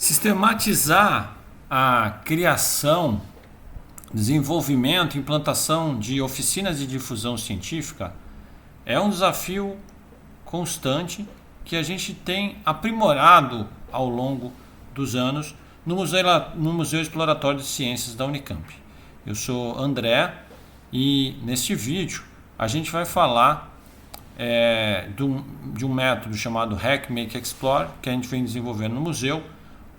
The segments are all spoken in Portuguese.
Sistematizar a criação, desenvolvimento e implantação de oficinas de difusão científica é um desafio constante que a gente tem aprimorado ao longo dos anos no Museu Exploratório de Ciências da Unicamp. Eu sou André e neste vídeo a gente vai falar de um método chamado Hack, Make, Explore, que a gente vem desenvolvendo no museu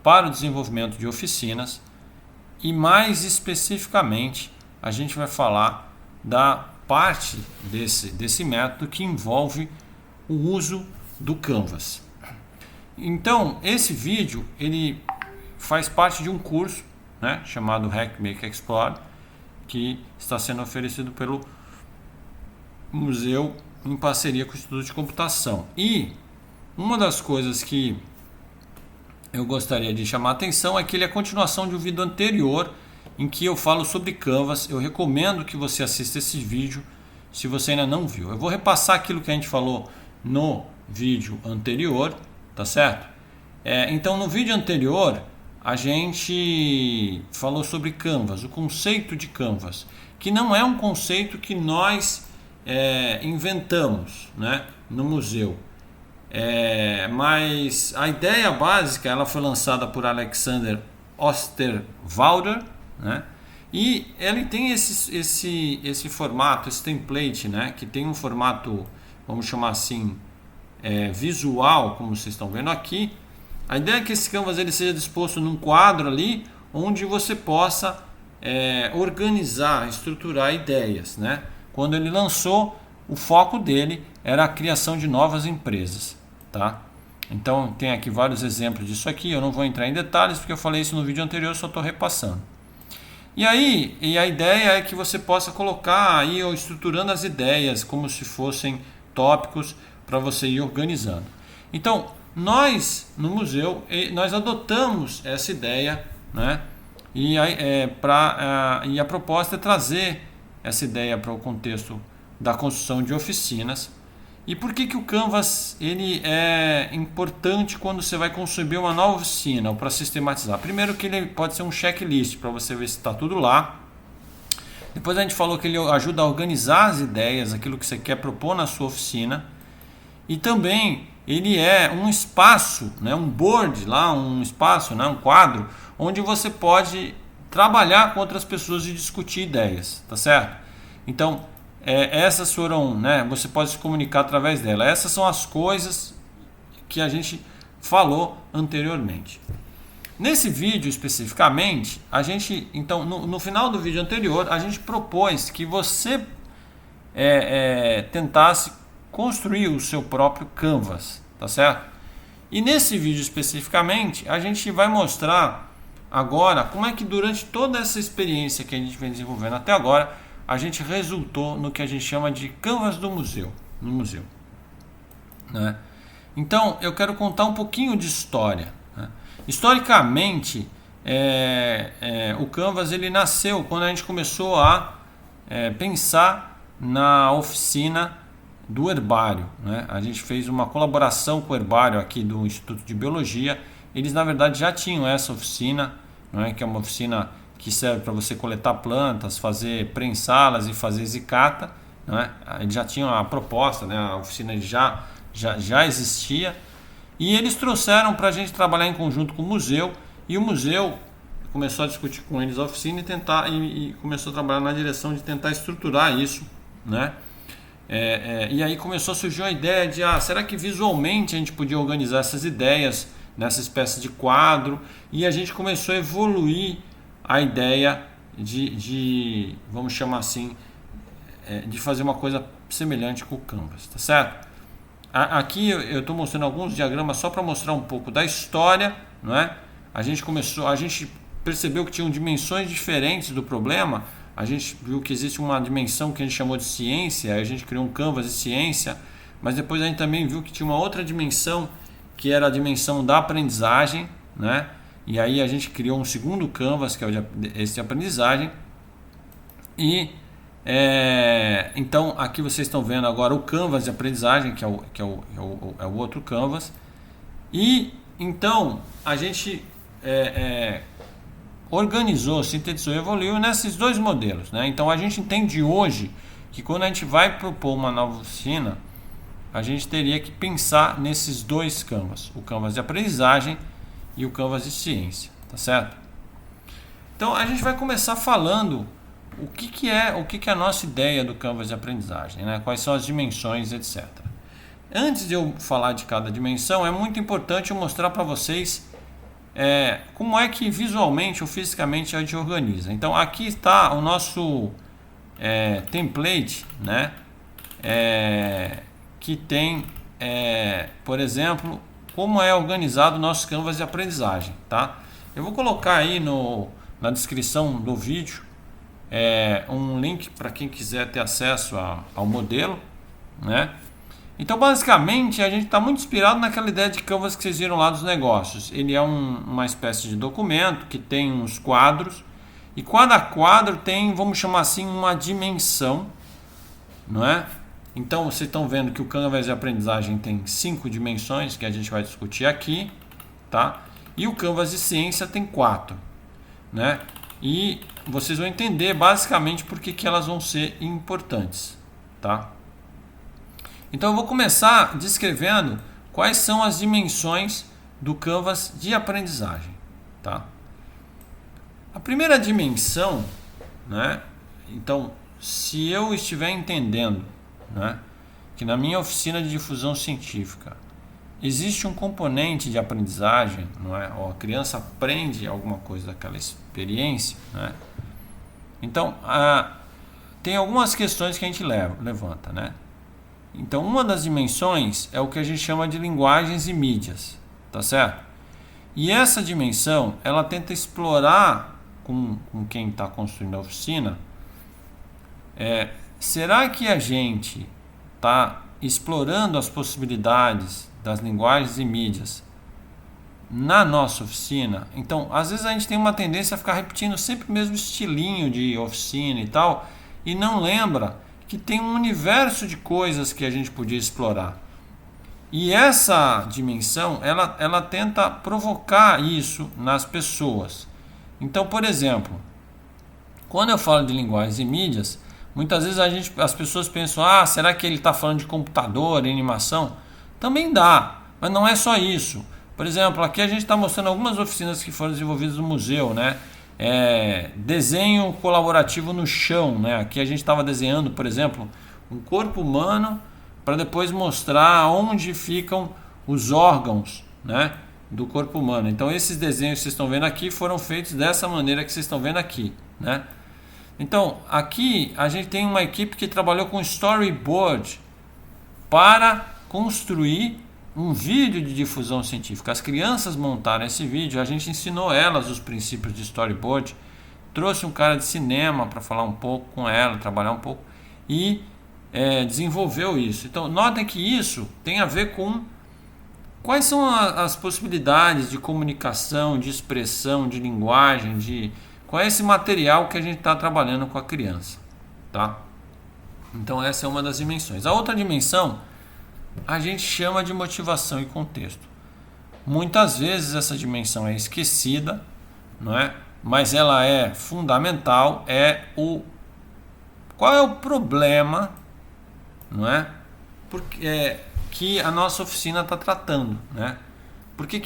para o desenvolvimento de oficinas, e mais especificamente a gente vai falar da parte desse método que envolve o uso do Canvas. Então esse vídeo ele faz parte de um curso, né, chamado Hack, Make, Explore, que está sendo oferecido pelo museu em parceria com o Instituto de Computação. E uma das coisas que eu gostaria de chamar a atenção é que ele é a continuação de um vídeo anterior em que eu falo sobre Canvas. Eu recomendo que você assista esse vídeo se você ainda não viu. Eu vou repassar aquilo que a gente falou no vídeo anterior, tá certo? Então no vídeo anterior a gente falou sobre Canvas, o conceito de Canvas, que não é um conceito que nós inventamos, né, no museu. Mas a ideia básica ela foi lançada por Alexander Osterwalder, né? E ele tem esse formato, esse template, né? Que tem um formato, vamos chamar assim, visual, como vocês estão vendo aqui. A ideia é que esse canvas ele seja disposto num quadro ali, onde você possa organizar, estruturar ideias, né? Quando ele lançou, o foco dele era a criação de novas empresas, tá? Então tem aqui vários exemplos disso aqui. Eu não vou entrar em detalhes porque eu falei isso no vídeo anterior, só estou repassando. E a ideia é que você possa colocar aí ou estruturando as ideias como se fossem tópicos para você ir organizando. Então nós no museu nós adotamos essa ideia, né? E a proposta é trazer essa ideia para o contexto da construção de oficinas. E por que o Canvas ele é importante quando você vai conceber uma nova oficina ou para sistematizar? Primeiro que ele pode ser um checklist para você ver se está tudo lá. Depois a gente falou que ele ajuda a organizar as ideias, aquilo que você quer propor na sua oficina. E também ele é um espaço, né, um board lá, um espaço, né, um quadro, onde você pode trabalhar com outras pessoas e discutir ideias, tá certo? Então essas foram, né, você pode se comunicar através dela. Essas são as coisas que a gente falou anteriormente. Nesse vídeo especificamente, a gente, então, no final do vídeo anterior, a gente propôs que você tentasse construir o seu próprio Canvas, tá certo? E nesse vídeo especificamente, a gente vai mostrar agora como é que durante toda essa experiência que a gente vem desenvolvendo até agora, a gente resultou no que a gente chama de Canvas do museu, no museu, né? Então eu quero contar um pouquinho de história, né? Historicamente, o Canvas ele nasceu quando a gente começou a pensar na oficina do herbário, né? A gente fez uma colaboração com o herbário aqui do Instituto de Biologia. Eles na verdade já tinham essa oficina, né, que é uma oficina que serve para você coletar plantas, fazer prensá-las e fazer zicata, né? Eles já tinham a proposta, né? A oficina já existia. E eles trouxeram para a gente trabalhar em conjunto com o museu. E o museu começou a discutir com eles a oficina e começou a trabalhar na direção de tentar estruturar isso, né? E aí começou a surgir a ideia de será que visualmente a gente podia organizar essas ideias nessa espécie de quadro? E a gente começou a evoluir a ideia vamos chamar assim, de fazer uma coisa semelhante com o Canvas, tá certo? Aqui eu estou mostrando alguns diagramas só para mostrar um pouco da história, não é? A gente percebeu que tinham dimensões diferentes do problema. A gente viu que existe uma dimensão que a gente chamou de ciência, a gente criou um Canvas de ciência, mas depois a gente também viu que tinha uma outra dimensão que era a dimensão da aprendizagem, né? E aí a gente criou um segundo Canvas, que é esse de aprendizagem. E então aqui vocês estão vendo agora o Canvas de aprendizagem, que é o outro Canvas. E então a gente organizou, sintetizou e evoluiu nesses dois modelos, né? Então a gente entende hoje que quando a gente vai propor uma nova oficina, a gente teria que pensar nesses dois canvas, o canvas de aprendizagem e o canvas de ciência, tá certo? Então a gente vai começar falando o que é a nossa ideia do canvas de aprendizagem, né? Quais são as dimensões, etc. Antes de eu falar de cada dimensão, é muito importante eu mostrar para vocês como é que visualmente ou fisicamente a gente organiza. Então aqui está o nosso template, né? Que tem, por exemplo, como é organizado o nosso canvas de aprendizagem, tá? Eu vou colocar aí na descrição do vídeo um link para quem quiser ter acesso ao modelo, né? Então basicamente a gente está muito inspirado naquela ideia de canvas que vocês viram lá dos negócios. Ele é uma espécie de documento que tem uns quadros, e cada quadro tem, vamos chamar assim, uma dimensão, não é? Então vocês estão vendo que o canvas de aprendizagem tem 5 dimensões que a gente vai discutir aqui, tá? E o canvas de ciência tem 4, né? E vocês vão entender basicamente por que elas vão ser importantes, tá? Então eu vou começar descrevendo quais são as dimensões do canvas de aprendizagem, tá? A primeira dimensão, né? Então, se eu estiver entendendo, né, que na minha oficina de difusão científica existe um componente de aprendizagem, não é? Ou a criança aprende alguma coisa daquela experiência, né? Então, tem algumas questões que a gente levanta, né? Então, uma das dimensões é o que a gente chama de linguagens e mídias, tá certo? E essa dimensão, ela tenta explorar com quem está construindo a oficina, será que a gente está explorando as possibilidades das linguagens e mídias na nossa oficina? Então, às vezes a gente tem uma tendência a ficar repetindo sempre o mesmo estilinho de oficina e tal, e não lembra que tem um universo de coisas que a gente podia explorar. E essa dimensão, ela tenta provocar isso nas pessoas. Então, por exemplo, quando eu falo de linguagens e mídias, muitas vezes as pessoas pensam, será que ele está falando de computador, animação? Também dá, mas não é só isso. Por exemplo, aqui a gente está mostrando algumas oficinas que foram desenvolvidas no museu, né? Desenho colaborativo no chão, né? Aqui a gente estava desenhando, por exemplo, um corpo humano para depois mostrar onde ficam os órgãos, né, do corpo humano. Então esses desenhos que vocês estão vendo aqui foram feitos dessa maneira que vocês estão vendo aqui, né? Então aqui a gente tem uma equipe que trabalhou com storyboard para construir um vídeo de difusão científica. As crianças montaram esse vídeo, a gente ensinou elas os princípios de storyboard, trouxe um cara de cinema para falar um pouco com ela, trabalhar um pouco e desenvolveu isso. Então notem que isso tem a ver com quais são as possibilidades de comunicação, de expressão, de linguagem, qual é esse material que a gente está trabalhando com a criança, tá? Então essa é uma das dimensões. A outra dimensão a gente chama de motivação e contexto. Muitas vezes essa dimensão é esquecida, não é? Mas ela é fundamental. Qual é o problema, não é? Que a nossa oficina está tratando, né? Por que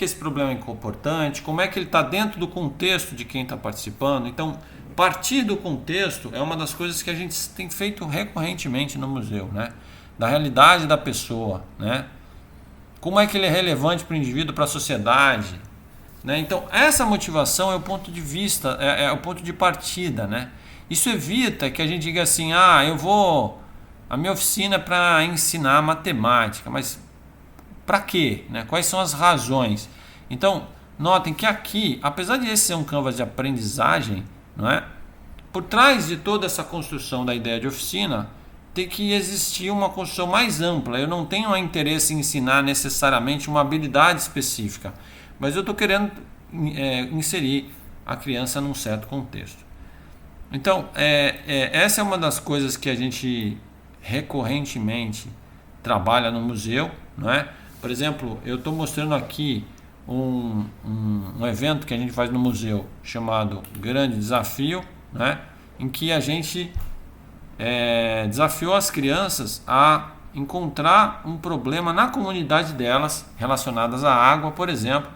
esse problema é importante? Como é que ele está dentro do contexto de quem está participando? Então, partir do contexto é uma das coisas que a gente tem feito recorrentemente no museu, né? Da realidade da pessoa, né? Como é que ele é relevante para o indivíduo, para a sociedade, né? Então essa motivação é o ponto de vista, é o ponto de partida, né? Isso evita que a gente diga assim, a minha oficina é para ensinar matemática, mas para quê, né? Quais são as razões? Então notem que aqui, apesar de esse ser um canvas de aprendizagem, não é? Por trás de toda essa construção da ideia de oficina tem que existir uma construção mais ampla. Eu não tenho interesse em ensinar necessariamente uma habilidade específica, mas eu estou querendo inserir a criança num certo contexto. Então, essa é uma das coisas que a gente recorrentemente trabalha no museu, não é? Por exemplo, eu estou mostrando aqui um evento que a gente faz no museu chamado Grande Desafio, né? Em que a gente desafiou as crianças a encontrar um problema na comunidade delas relacionadas à água, por exemplo,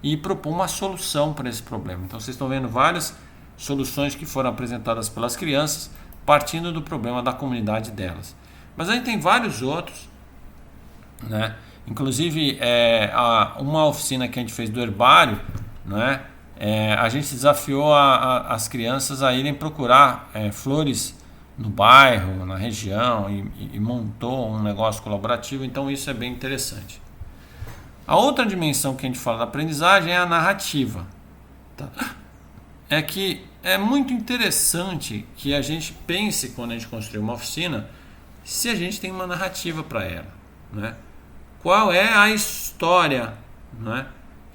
e propor uma solução para esse problema. Então vocês estão vendo várias soluções que foram apresentadas pelas crianças partindo do problema da comunidade delas. Mas a gente tem vários outros, né? Inclusive uma oficina que a gente fez do herbário, né? A gente desafiou as crianças a irem procurar flores no bairro, na região, e montou um negócio colaborativo. Então isso é bem interessante. A outra dimensão que a gente fala da aprendizagem é a narrativa, tá? É que é muito interessante que a gente pense, quando a gente construir uma oficina, se a gente tem uma narrativa para ela, né? Qual é a história, né,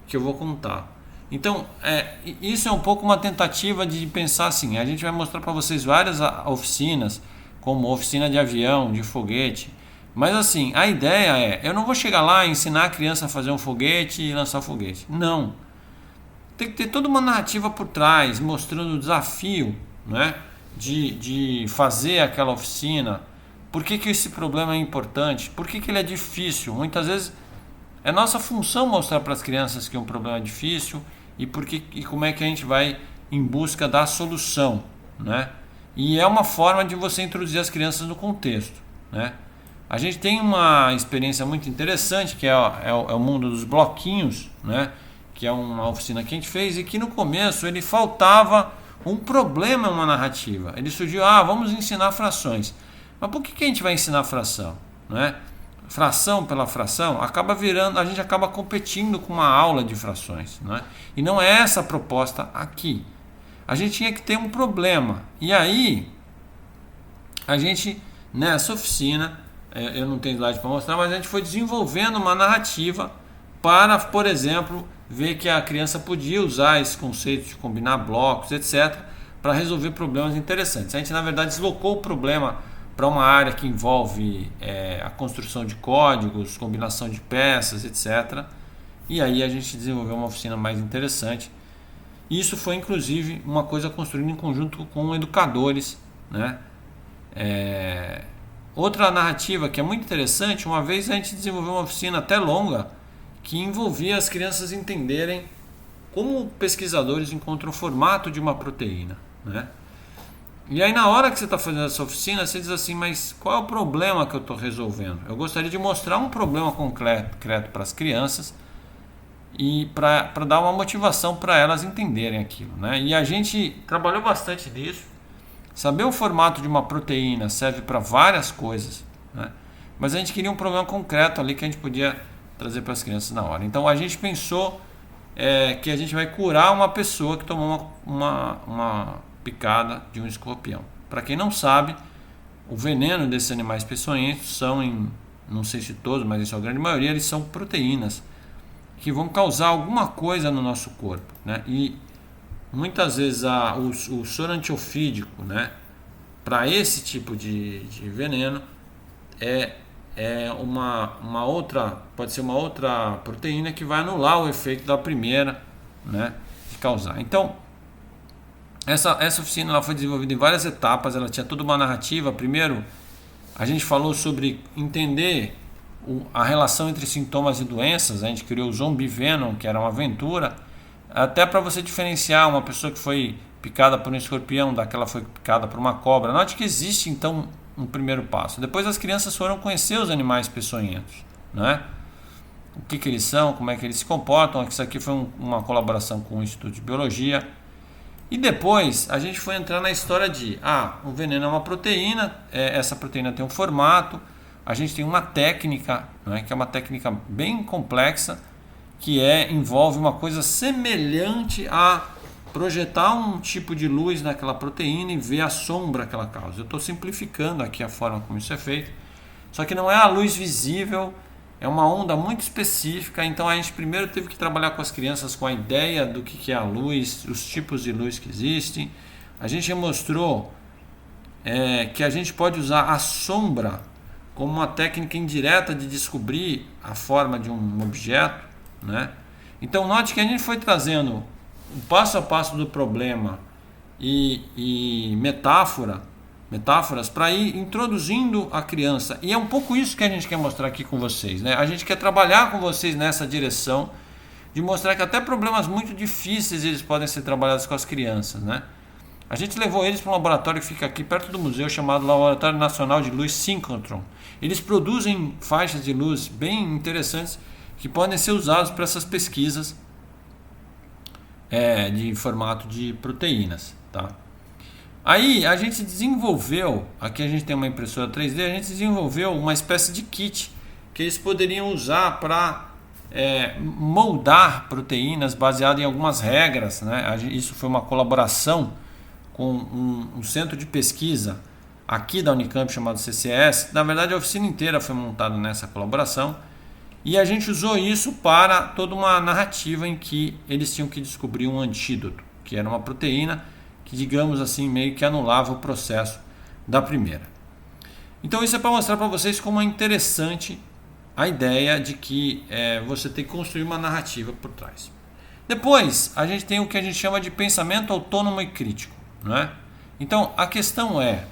que eu vou contar? Então, isso é um pouco uma tentativa de pensar assim. A gente vai mostrar para vocês várias oficinas, como oficina de avião, de foguete. Mas assim, a ideia eu não vou chegar lá e ensinar a criança a fazer um foguete e lançar foguete. Não. Tem que ter toda uma narrativa por trás, mostrando o desafio, né, de fazer aquela oficina. Por que esse problema é importante? Por que ele é difícil? Muitas vezes é nossa função mostrar para as crianças que um problema é difícil e como é que a gente vai em busca da solução, né? E é uma forma de você introduzir as crianças no contexto, né? A gente tem uma experiência muito interessante que é o mundo dos bloquinhos, né? Que é uma oficina que a gente fez e que no começo ele faltava um problema em uma narrativa. Ele surgiu, vamos ensinar frações. Mas por que a gente vai ensinar fração, né? Fração pela fração acaba virando, a gente acaba competindo com uma aula de frações, né? E não é essa a proposta aqui. A gente tinha que ter um problema. E aí, a gente, nessa oficina, eu não tenho slide para mostrar, mas a gente foi desenvolvendo uma narrativa para, por exemplo, ver que a criança podia usar esse conceito de combinar blocos, etc., para resolver problemas interessantes. A gente, na verdade, deslocou o problema para uma área que envolve a construção de códigos, combinação de peças, etc. E aí a gente desenvolveu uma oficina mais interessante. Isso foi, inclusive, uma coisa construída em conjunto com educadores, né? Outra narrativa que é muito interessante, uma vez a gente desenvolveu uma oficina até longa que envolvia as crianças entenderem como pesquisadores encontram o formato de uma proteína, né? E aí na hora que você está fazendo essa oficina, você diz assim, mas qual é o problema que eu estou resolvendo? Eu gostaria de mostrar um problema concreto para as crianças e para dar uma motivação para elas entenderem aquilo, né? E a gente trabalhou bastante nisso. Saber o formato de uma proteína serve para várias coisas, né? Mas a gente queria um problema concreto ali que a gente podia trazer para as crianças na hora. Então a gente pensou que a gente vai curar uma pessoa que tomou uma picada de um escorpião. Para quem não sabe, o veneno desses animais peçonhentos são, não sei se todos, mas em sua grande maioria, eles são proteínas que vão causar alguma coisa no nosso corpo, né? E muitas vezes o soro antiofídico, né, para esse tipo de veneno uma outra, pode ser uma outra proteína que vai anular o efeito da primeira, né, de causar. Então essa oficina ela foi desenvolvida em várias etapas, ela tinha toda uma narrativa. Primeiro a gente falou sobre entender a relação entre sintomas e doenças. A gente criou o Zombie Venom, que era uma aventura, até para você diferenciar uma pessoa que foi picada por um escorpião daquela que foi picada por uma cobra. Note que existe então um primeiro passo. Depois as crianças foram conhecer os animais peçonhentos, né? O que eles são, como é que eles se comportam. Isso aqui foi uma colaboração com o Instituto de Biologia. E depois a gente foi entrar na história de o veneno é uma proteína, essa proteína tem um formato, a gente tem uma técnica, né, que é uma técnica bem complexa, que envolve uma coisa semelhante a projetar um tipo de luz naquela proteína e ver a sombra que ela causa. Eu estou simplificando aqui a forma como isso é feito, só que não é a luz visível, é uma onda muito específica. Então a gente primeiro teve que trabalhar com as crianças com a ideia do que é a luz, os tipos de luz que existem. A gente mostrou que a gente pode usar a sombra como uma técnica indireta de descobrir a forma de um objeto, né? Então note que a gente foi trazendo o passo a passo do problema e metáforas para ir introduzindo a criança. E é um pouco isso que a gente quer mostrar aqui com vocês, né? A gente quer trabalhar com vocês nessa direção de mostrar que até problemas muito difíceis eles podem ser trabalhados com as crianças, né? A gente levou eles para um laboratório que fica aqui perto do museu, chamado Laboratório Nacional de Luz Synchrotron. Eles produzem faixas de luz bem interessantes que podem ser usados para essas pesquisas de formato de proteínas, tá? Aí a gente desenvolveu, aqui a gente tem uma impressora 3D, a gente desenvolveu uma espécie de kit que eles poderiam usar para moldar proteínas baseado em algumas regras, né? Isso foi uma colaboração com um centro de pesquisa aqui da Unicamp chamado CCS. Na verdade a oficina inteira foi montada nessa colaboração e a gente usou isso para toda uma narrativa em que eles tinham que descobrir um antídoto, que era uma proteína que, digamos assim, meio que anulava o processo da primeira. Então isso é para mostrar para vocês como é interessante a ideia de que você tem que construir uma narrativa por trás. Depois a gente tem o que a gente chama de pensamento autônomo e crítico, não é? Então a questão é,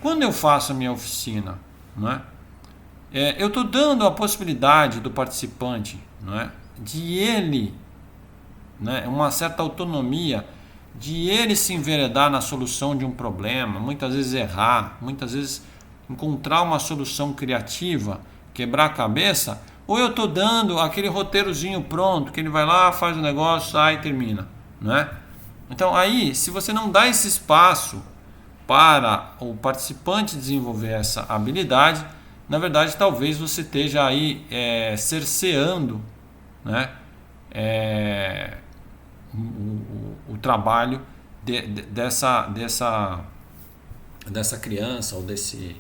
quando eu faço a minha oficina, não é? Eu estou dando a possibilidade do participante, não é? De ele, né, uma certa autonomia, de ele se enveredar na solução de um problema, muitas vezes errar, muitas vezes encontrar uma solução criativa, quebrar a cabeça, ou eu estou dando aquele roteirozinho pronto, que ele vai lá, faz o negócio, sai e termina, né? Então aí, se você não dá esse espaço para o participante desenvolver essa habilidade, na verdade talvez você esteja aí cerceando, né, o trabalho dessa criança ou desse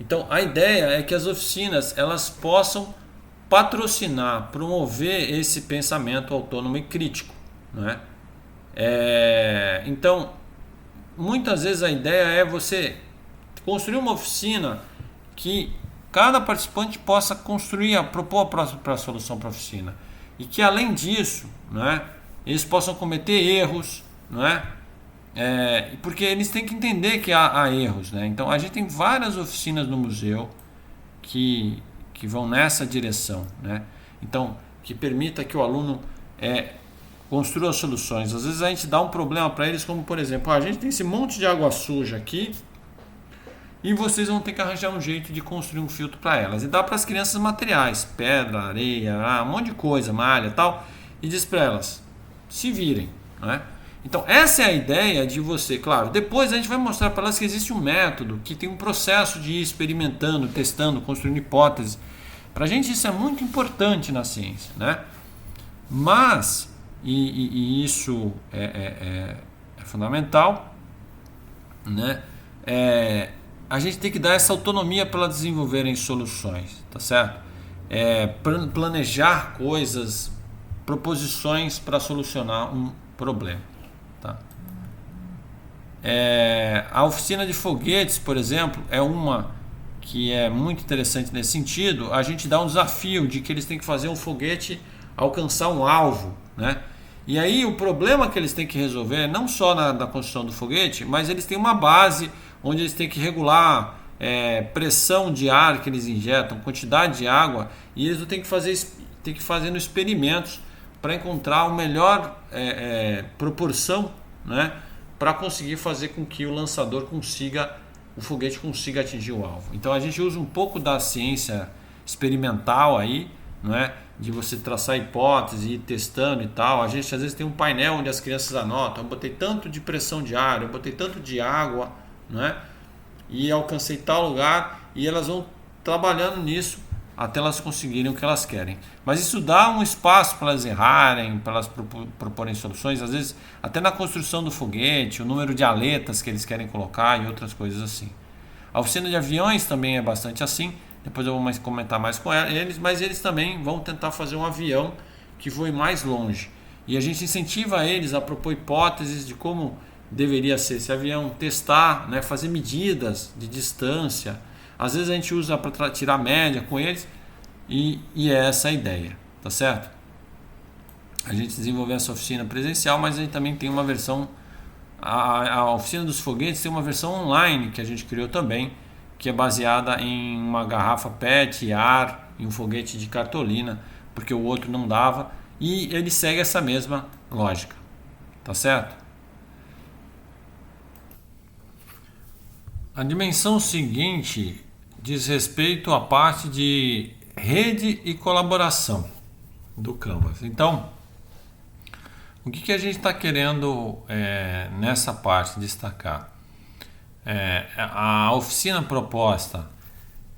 então a ideia é que as oficinas elas possam patrocinar, promover esse pensamento autônomo e crítico, né? Então muitas vezes a ideia é você construir uma oficina que cada participante possa propor a própria solução para a oficina. E que além disso, né, eles possam cometer erros, né, porque eles têm que entender que há erros, né? Então a gente tem várias oficinas no museu que vão nessa direção, né? Então que permita que o aluno construa soluções. Às vezes a gente dá um problema para eles, como por exemplo, a gente tem esse monte de água suja aqui e vocês vão ter que arranjar um jeito de construir um filtro para elas. E dá para as crianças materiais, pedra, areia, um monte de coisa, malha e tal, e diz para elas, se virem, né? Então essa é a ideia de você, claro, depois a gente vai mostrar para elas que existe um método, que tem um processo de ir experimentando, testando, construindo hipóteses. Para a gente isso é muito importante na ciência, né? Mas, e isso é fundamental, né? A gente tem que dar essa autonomia para elas desenvolverem soluções, tá certo? Planejar coisas, proposições para solucionar um problema, tá? A oficina de foguetes, por exemplo, é uma que é muito interessante nesse sentido. A gente dá um desafio de que eles têm que fazer um foguete alcançar um alvo, né? E aí o problema que eles têm que resolver, não só na construção do foguete, mas eles têm uma base onde eles têm que regular pressão de ar que eles injetam, quantidade de água, e eles têm que fazendo experimentos para encontrar a melhor proporção, né, para conseguir fazer com que o foguete consiga atingir o alvo. Então a gente usa um pouco da ciência experimental aí, não é? De você traçar hipóteses e ir testando e tal. A gente às vezes tem um painel onde as crianças anotam, eu botei tanto de pressão de ar, eu botei tanto de água, né? E alcancei tal lugar, e elas vão trabalhando nisso até elas conseguirem o que elas querem. Mas isso dá um espaço para elas errarem, para elas proporem soluções, às vezes até na construção do foguete, o número de aletas que eles querem colocar e outras coisas assim. A oficina de aviões também é bastante assim, depois eu vou comentar mais com eles, mas eles também vão tentar fazer um avião que voe mais longe. E a gente incentiva eles a propor hipóteses de como deveria ser esse avião, testar, né, fazer medidas de distância. Às vezes a gente usa para tirar média com eles, e é essa a ideia, tá certo? A gente desenvolveu essa oficina presencial, mas a gente também tem uma versão, a oficina dos foguetes tem uma versão online que a gente criou também, que é baseada em uma garrafa PET, ar e um foguete de cartolina, porque o outro não dava, e ele segue essa mesma lógica, tá certo? A dimensão seguinte diz respeito à parte de rede e colaboração do Canvas. Então, o que a gente está querendo nessa parte destacar? A oficina proposta,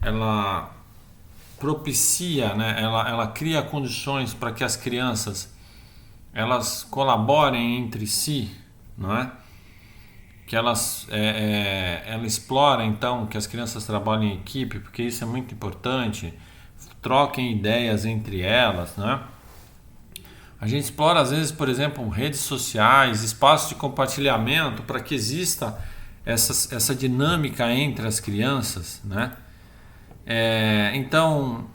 ela propicia, né, ela cria condições para que as crianças elas colaborem entre si, não é? Que ela explora então que as crianças trabalhem em equipe, porque isso é muito importante, troquem ideias entre elas, né? A gente explora às vezes, por exemplo, redes sociais, espaços de compartilhamento para que exista essa dinâmica entre as crianças, né? Então,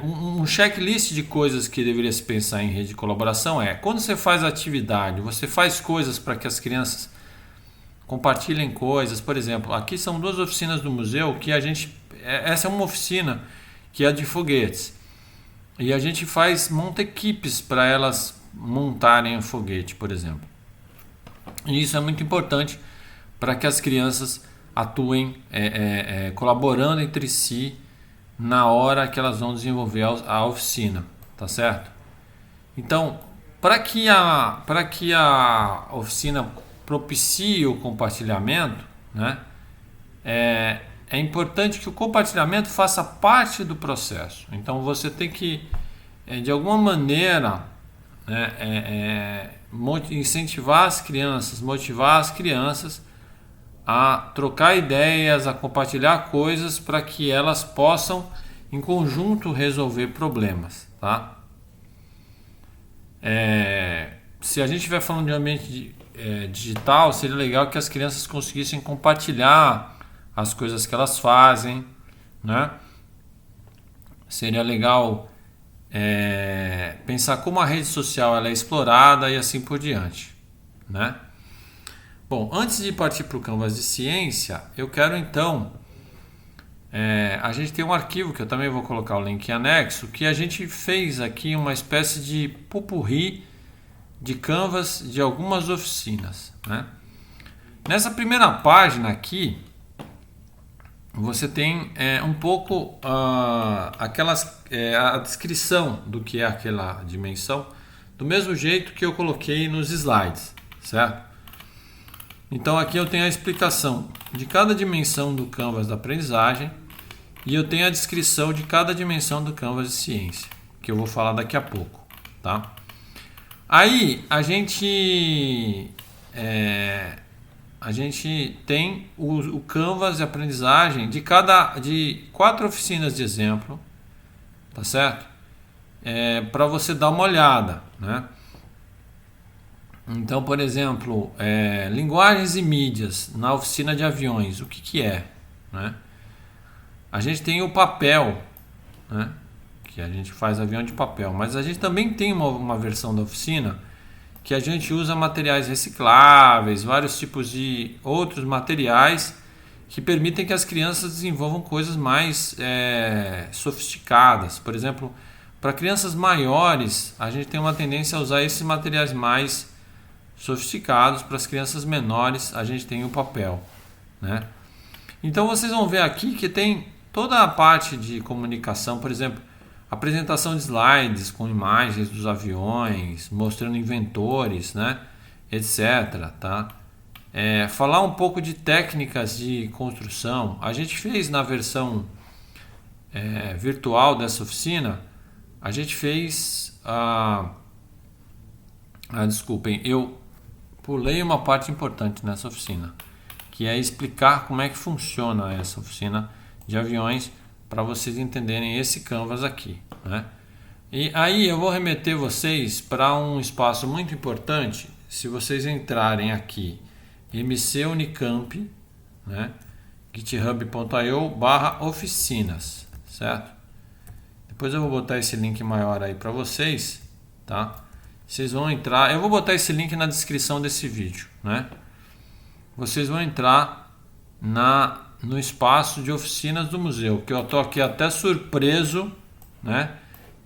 um checklist de coisas que deveria se pensar em rede de colaboração quando você faz atividade, você faz coisas para que as crianças compartilhem coisas. Por exemplo, aqui são 2 oficinas do museu que essa é uma oficina que é de foguetes e a gente monta equipes para elas montarem o foguete, por exemplo. E isso é muito importante para que as crianças atuem colaborando entre si na hora que elas vão desenvolver a oficina, tá certo? Então, para que a oficina propicie o compartilhamento, né, é importante que o compartilhamento faça parte do processo. Então, você tem que, de alguma maneira, incentivar as crianças, motivar as crianças a trocar ideias, a compartilhar coisas para que elas possam em conjunto resolver problemas, tá? Se a gente estiver falando de um ambiente digital, seria legal que as crianças conseguissem compartilhar as coisas que elas fazem, né? Seria legal pensar como a rede social ela é explorada e assim por diante, né? Bom, antes de partir para o Canvas de Ciência, eu quero então... a gente tem um arquivo que eu também vou colocar o link em anexo, que a gente fez aqui uma espécie de popurrí de Canvas de algumas oficinas, né? Nessa primeira página aqui, você tem um pouco a descrição do que é aquela dimensão, do mesmo jeito que eu coloquei nos slides, certo? Então aqui eu tenho a explicação de cada dimensão do Canvas da aprendizagem e eu tenho a descrição de cada dimensão do Canvas de ciência, que eu vou falar daqui a pouco, tá? Aí a gente tem o Canvas de aprendizagem de 4 oficinas de exemplo, tá certo? Para você dar uma olhada, né? Então, por exemplo, linguagens e mídias na oficina de aviões, o que é, né? A gente tem o papel, né? Que a gente faz avião de papel, mas a gente também tem uma versão da oficina que a gente usa materiais recicláveis, vários tipos de outros materiais que permitem que as crianças desenvolvam coisas mais sofisticadas. Por exemplo, para crianças maiores, a gente tem uma tendência a usar esses materiais mais sofisticados. Para as crianças menores, a gente tem o papel, né? Então vocês vão ver aqui que tem toda a parte de comunicação, por exemplo, apresentação de slides com imagens dos aviões, mostrando inventores, né, etc. Tá? Falar um pouco de técnicas de construção. A gente fez na versão virtual dessa oficina, a gente fez desculpem, eu pulei uma parte importante nessa oficina, que é explicar como é que funciona essa oficina de aviões, para vocês entenderem esse Canvas aqui, né? E aí eu vou remeter vocês para um espaço muito importante. Se vocês entrarem aqui, MC Unicamp, né? github.io/oficinas, certo? Depois eu vou botar esse link maior aí para vocês, tá? Vocês vão entrar, eu vou botar esse link na descrição desse vídeo, né? Vocês vão entrar no espaço de oficinas do museu, que eu tô aqui até surpreso, né?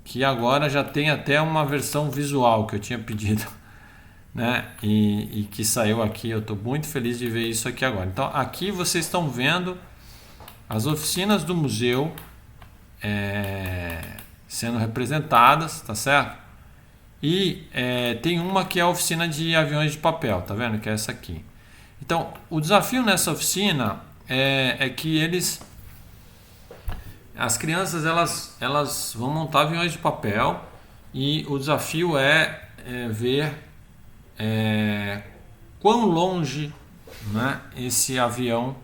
Que agora já tem até uma versão visual que eu tinha pedido, né? E que saiu aqui. Eu estou muito feliz de ver isso aqui agora. Então aqui vocês estão vendo as oficinas do museu sendo representadas, tá certo? E tem uma que é a oficina de aviões de papel, tá vendo? Que é essa aqui. Então o desafio nessa oficina é que as crianças elas vão montar aviões de papel, e o desafio é ver quão longe, né, esse avião.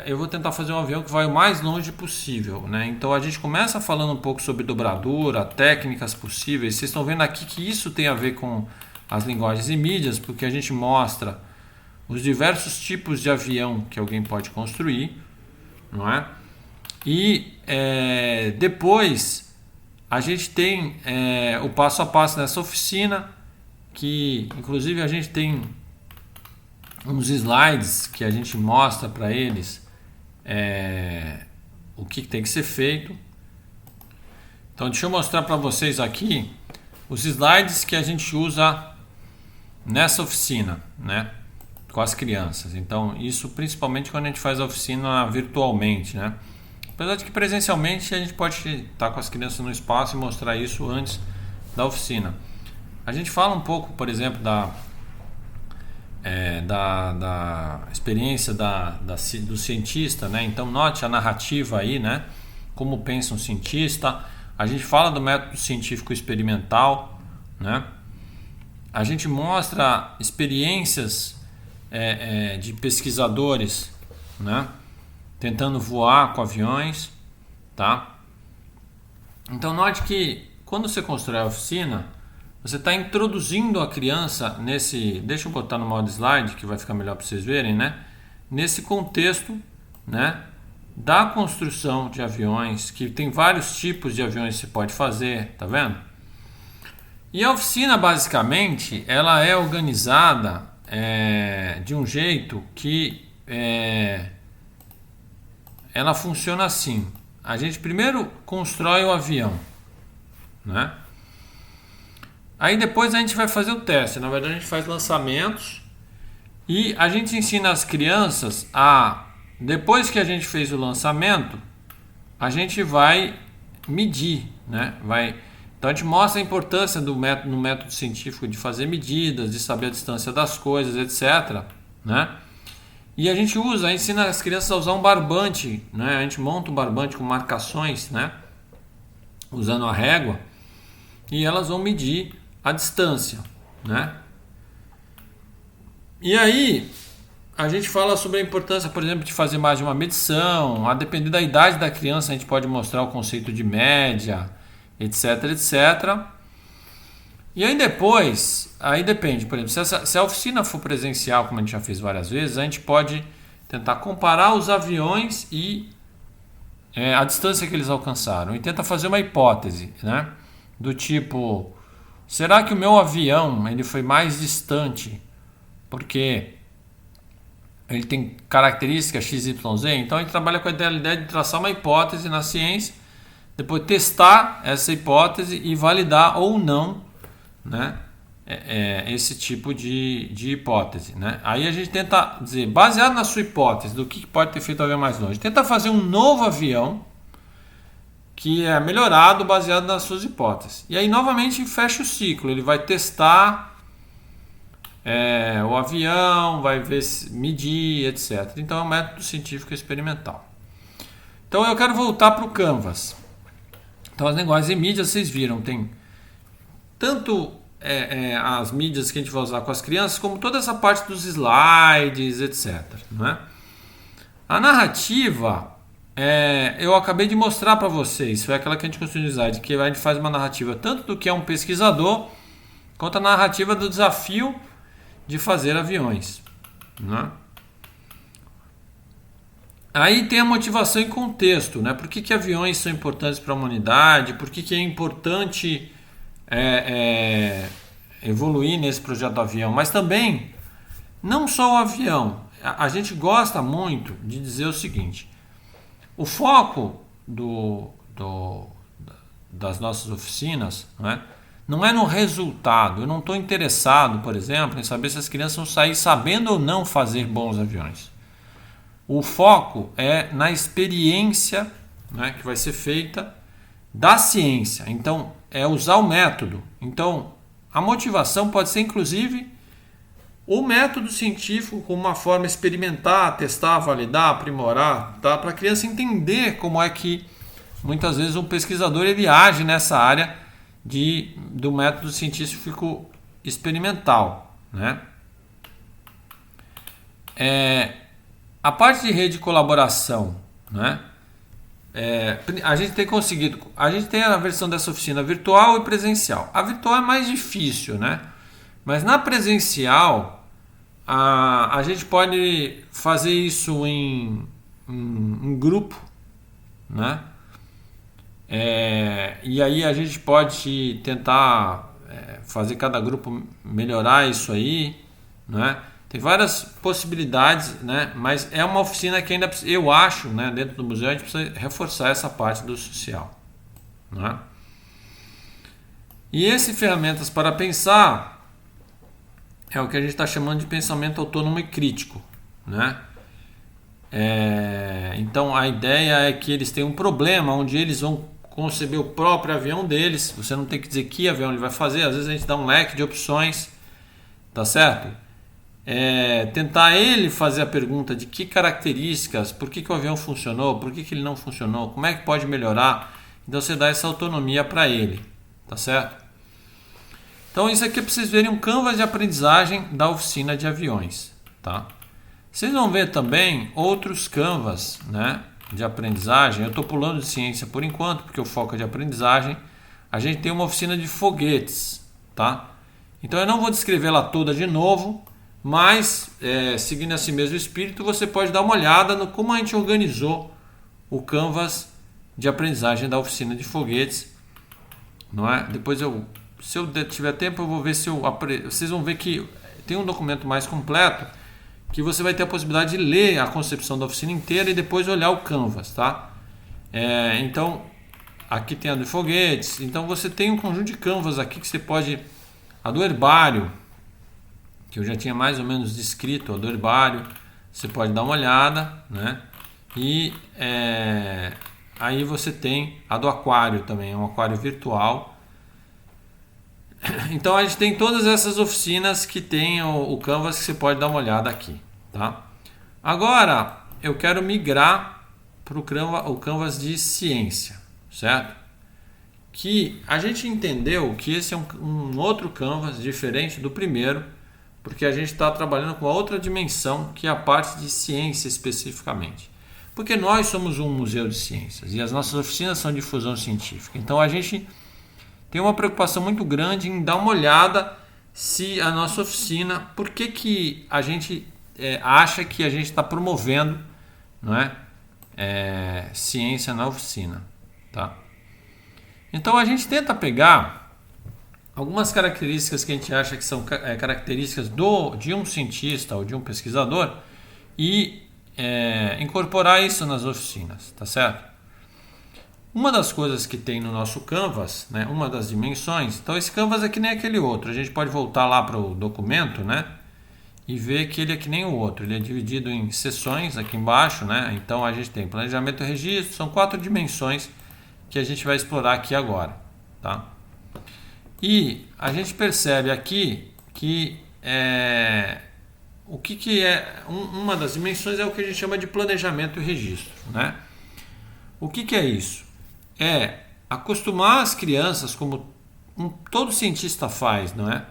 Eu vou tentar fazer um avião que vai o mais longe possível, né? Então a gente começa falando um pouco sobre dobradura, técnicas possíveis. Vocês estão vendo aqui que isso tem a ver com as linguagens e mídias, porque a gente mostra os diversos tipos de avião que alguém pode construir, não é? E depois a gente tem o passo a passo nessa oficina, que inclusive a gente tem uns slides que a gente mostra para eles o que tem que ser feito. Então deixa eu mostrar para vocês aqui os slides que a gente usa nessa oficina, né, com as crianças. Então isso principalmente quando a gente faz a oficina virtualmente, né? Apesar de que presencialmente a gente pode estar com as crianças no espaço e mostrar isso antes da oficina. A gente fala um pouco, por exemplo, da experiência do cientista, né? Então note a narrativa aí, né? Como pensa um cientista. A gente fala do método científico experimental, né? A gente mostra experiências de pesquisadores, né, tentando voar com aviões, tá? Então note que quando você constrói a oficina, você está introduzindo a criança nesse... Deixa eu botar no modo slide que vai ficar melhor para vocês verem, né? Nesse contexto, né, da construção de aviões, que tem vários tipos de aviões que você pode fazer, tá vendo? E a oficina basicamente ela é organizada de um jeito que ela funciona assim. A gente primeiro constrói o avião, né? Aí depois a gente vai fazer o teste. Na verdade a gente faz lançamentos e a gente ensina as crianças depois que a gente fez o lançamento, a gente vai medir, né? Então a gente mostra a importância no método científico de fazer medidas, de saber a distância das coisas, etc., né? E a gente ensina as crianças a usar um barbante, né? A gente monta um barbante com marcações, né, usando a régua, e elas vão medir a distância, né? E aí a gente fala sobre a importância, por exemplo, de fazer mais de uma medição. A depender da idade da criança, a gente pode mostrar o conceito de média, etc, etc. E aí depois, aí depende, por exemplo, se a oficina for presencial, como a gente já fez várias vezes, a gente pode tentar comparar os aviões e a distância que eles alcançaram, e tenta fazer uma hipótese, né? Do tipo, será que o meu avião ele foi mais distante porque ele tem características XYZ? Então a gente trabalha com a ideia de traçar uma hipótese na ciência, depois testar essa hipótese e validar ou não, né, esse tipo de hipótese, né? Aí a gente tenta dizer, baseado na sua hipótese do que pode ter feito o avião mais longe, tenta fazer um novo avião que é melhorado baseado nas suas hipóteses. E aí novamente fecha o ciclo, ele vai testar o avião, vai ver, medir, etc. Então é um método científico experimental. Então eu quero voltar para o Canvas. Então as linguagens e mídias, vocês viram, tem tanto as mídias que a gente vai usar com as crianças, como toda essa parte dos slides, etc. Não é? A narrativa, eu acabei de mostrar para vocês, foi aquela que a gente construiu no slide, que a gente faz uma narrativa tanto do que é um pesquisador, quanto a narrativa do desafio de fazer aviões. Não é? Aí tem a motivação e contexto, né? Por que aviões são importantes para a humanidade? Por que é importante evoluir nesse projeto do avião? Mas também, não só o avião. A gente gosta muito de dizer o seguinte: o foco das nossas oficinas, né, não é no resultado. Eu não estou interessado, por exemplo, em saber se as crianças vão sair sabendo ou não fazer bons aviões. O foco é na experiência, né, que vai ser feita da ciência. Então, é usar o método. Então, a motivação pode ser, inclusive, o método científico como uma forma de experimentar, testar, validar, aprimorar, tá? Para a criança entender como é que, muitas vezes, um pesquisador ele age nessa área do método científico experimental, né? A parte de rede de colaboração, né? A gente tem conseguido. A gente tem a versão dessa oficina virtual e presencial. A virtual é mais difícil, né? Mas na presencial, a gente pode fazer isso em grupo, né? E aí a gente pode tentar fazer cada grupo melhorar isso aí, né? Tem várias possibilidades, né? Mas é uma oficina que ainda eu acho, né, dentro do museu a gente precisa reforçar essa parte do social, né? E esse ferramentas para pensar é o que a gente está chamando de pensamento autônomo e crítico, né? Então a ideia é que eles têm um problema onde eles vão conceber o próprio avião deles. Você não tem que dizer que avião ele vai fazer. Às vezes a gente dá um leque de opções, tá certo? Tentar ele fazer a pergunta de que características, por que o avião funcionou, por que ele não funcionou, como é que pode melhorar. Então você dá essa autonomia para ele, tá certo? Então isso aqui é para vocês verem um canvas de aprendizagem da oficina de aviões, tá? Vocês vão ver também outros canvas, né, de aprendizagem. Eu estou pulando de ciência por enquanto, porque o foco é de aprendizagem. A gente tem uma oficina de foguetes, tá? Então eu não vou descrevê-la toda de novo, mas seguindo esse mesmo espírito, você pode dar uma olhada no como a gente organizou o canvas de aprendizagem da oficina de foguetes, não é? Depois se eu tiver tempo, eu vou ver se vocês vão ver que tem um documento mais completo que você vai ter a possibilidade de ler a concepção da oficina inteira e depois olhar o canvas, tá? Então, aqui tem a de foguetes. Então, você tem um conjunto de canvas aqui que você pode... A do herbário, que eu já tinha mais ou menos descrito, a do herbário, você pode dar uma olhada, né? E aí você tem a do aquário também, é um aquário virtual. Então a gente tem todas essas oficinas que tem o canvas que você pode dar uma olhada aqui, tá? Agora eu quero migrar para o canvas de ciência, certo? Que a gente entendeu que esse é um outro canvas diferente do primeiro, porque a gente está trabalhando com outra dimensão, que é a parte de ciência especificamente. Porque nós somos um museu de ciências e as nossas oficinas são de difusão científica. Então a gente tem uma preocupação muito grande em dar uma olhada se a nossa oficina, por que a gente acha que a gente está promovendo, não é? Ciência na oficina, tá? Então a gente tenta pegar algumas características que a gente acha que são características de um cientista ou de um pesquisador e incorporar isso nas oficinas, tá certo? Uma das coisas que tem no nosso canvas, né, uma das dimensões, então esse canvas é que nem aquele outro, a gente pode voltar lá para o documento, né, e ver que ele é que nem o outro, ele é dividido em seções aqui embaixo, né, então a gente tem planejamento e registro, são 4 dimensões que a gente vai explorar aqui agora, tá? E a gente percebe aqui que o que é uma das dimensões é o que a gente chama de planejamento e registro, né? O que é isso? É acostumar as crianças, como todo cientista faz, não é?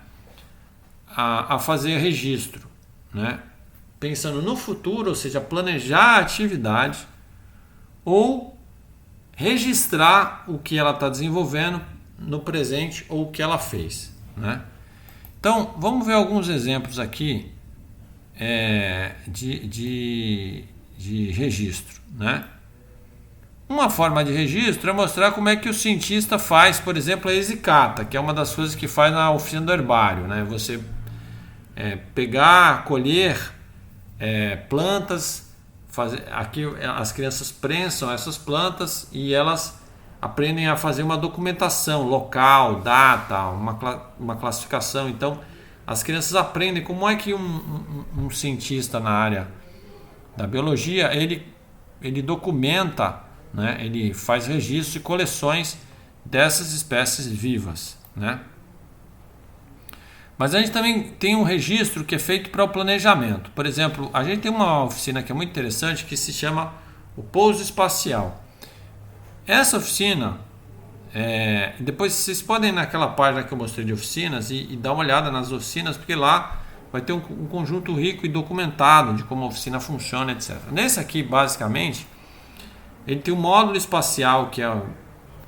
A fazer registro, né? Pensando no futuro, ou seja, planejar a atividade ou registrar o que ela está desenvolvendo no presente ou o que ela fez, né? Então, vamos ver alguns exemplos aqui de registro, né? Uma forma de registro é mostrar como é que o cientista faz, por exemplo, a exicata, que é uma das coisas que faz na oficina do herbário, né? Você pegar, colher plantas, aqui as crianças prensam essas plantas e elas aprendem a fazer uma documentação local, data, uma classificação. Então, as crianças aprendem como é que um cientista na área da biologia, ele documenta, né? Ele faz registros e coleções dessas espécies vivas, né? Mas a gente também tem um registro que é feito para o planejamento. Por exemplo, a gente tem uma oficina que é muito interessante que se chama o pouso espacial. Essa oficina, depois vocês podem ir naquela página que eu mostrei de oficinas e dar uma olhada nas oficinas, porque lá vai ter um conjunto rico e documentado de como a oficina funciona, etc. Nesse aqui, basicamente, ele tem um módulo espacial que é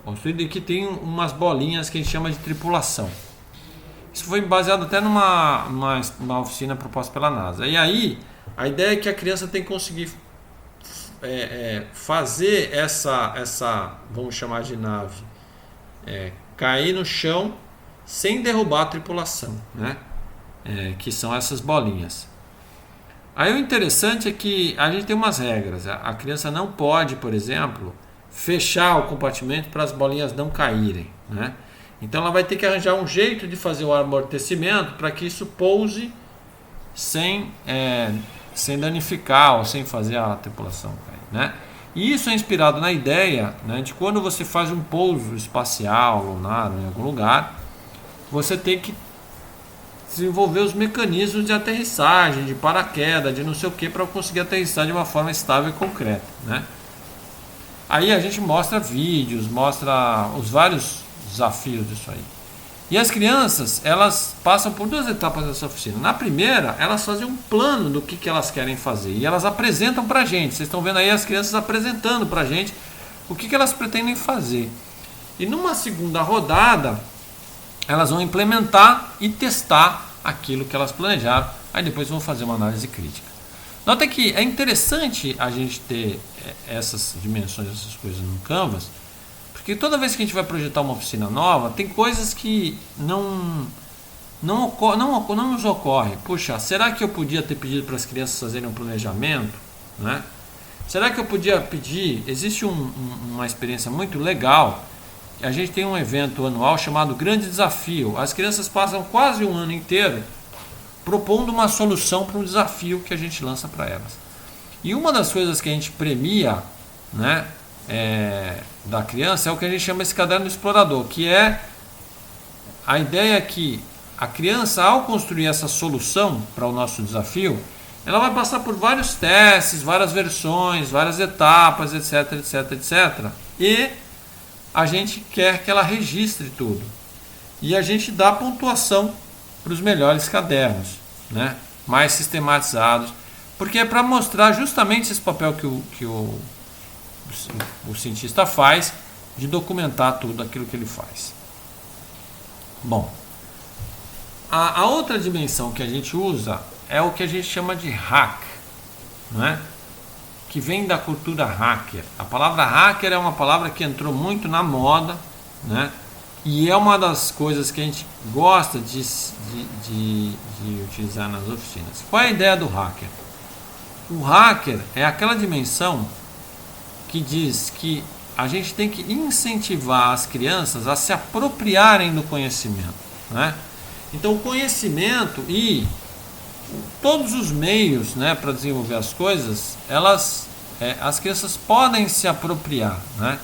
construído e que tem umas bolinhas que a gente chama de tripulação. Isso foi baseado até numa oficina proposta pela NASA. E aí, a ideia é que a criança tem que conseguir fazer essa, vamos chamar de nave, cair no chão sem derrubar a tripulação, né? Que são essas bolinhas. Aí o interessante é que a gente tem umas regras. A criança não pode, por exemplo, fechar o compartimento para as bolinhas não caírem, né? Então ela vai ter que arranjar um jeito de fazer o amortecimento para que isso pouse sem danificar ou sem fazer a tripulação cair, né? E isso é inspirado na ideia, né, de quando você faz um pouso espacial, lunar, em algum lugar, você tem que desenvolver os mecanismos de aterrissagem, de paraquedas, de não sei o que, para conseguir aterrissar de uma forma estável e concreta, né? Aí a gente mostra vídeos, mostra os vários desafios disso aí. E as crianças, elas passam por duas etapas dessa oficina. Na primeira, elas fazem um plano do que elas querem fazer e elas apresentam para a gente. Vocês estão vendo aí as crianças apresentando para a gente o que elas pretendem fazer. E numa segunda rodada, elas vão implementar e testar aquilo que elas planejaram. Aí depois vão fazer uma análise crítica. Nota que é interessante a gente ter essas dimensões, essas coisas no Canvas, porque toda vez que a gente vai projetar uma oficina nova, tem coisas que não nos ocorrem. Puxa, será que eu podia ter pedido para as crianças fazerem um planejamento, né? Será que eu podia pedir? Existe uma experiência muito legal. A gente tem um evento anual chamado Grande Desafio. As crianças passam quase um ano inteiro propondo uma solução para um desafio que a gente lança para elas. E uma das coisas que a gente premia, né, da criança é o que a gente chama esse caderno explorador, que é a ideia que a criança, ao construir essa solução para o nosso desafio, ela vai passar por vários testes, várias versões, várias etapas, etc, etc, etc. E a gente quer que ela registre tudo. E a gente dá pontuação para os melhores cadernos, né, mais sistematizados, porque é para mostrar justamente esse papel que o cientista faz de documentar tudo aquilo que ele faz. Bom, a outra dimensão que a gente usa é o que a gente chama de hack, né? Que vem da cultura hacker. A palavra hacker é uma palavra que entrou muito na moda, né? E é uma das coisas que a gente gosta de utilizar nas oficinas. Qual é a ideia do hacker? O hacker é aquela dimensão que diz que a gente tem que incentivar as crianças a se apropriarem do conhecimento, né? Então, o conhecimento e todos os meios, né, para desenvolver as coisas, as crianças podem se apropriar, né?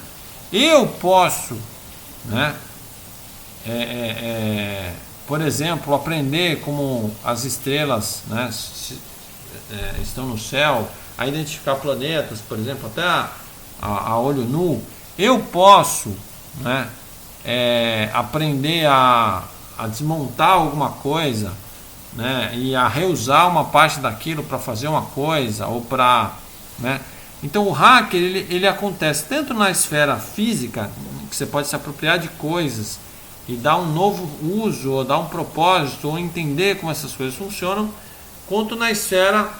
Eu posso, né, por exemplo, aprender como as estrelas, né, estão no céu, a identificar planetas, por exemplo, até a olho nu. Eu posso, né, aprender a desmontar alguma coisa, né, e a reusar uma parte daquilo para fazer uma coisa ou para, né? Então o hacker ele acontece tanto na esfera física, que você pode se apropriar de coisas e dar um novo uso ou dar um propósito ou entender como essas coisas funcionam, quanto na esfera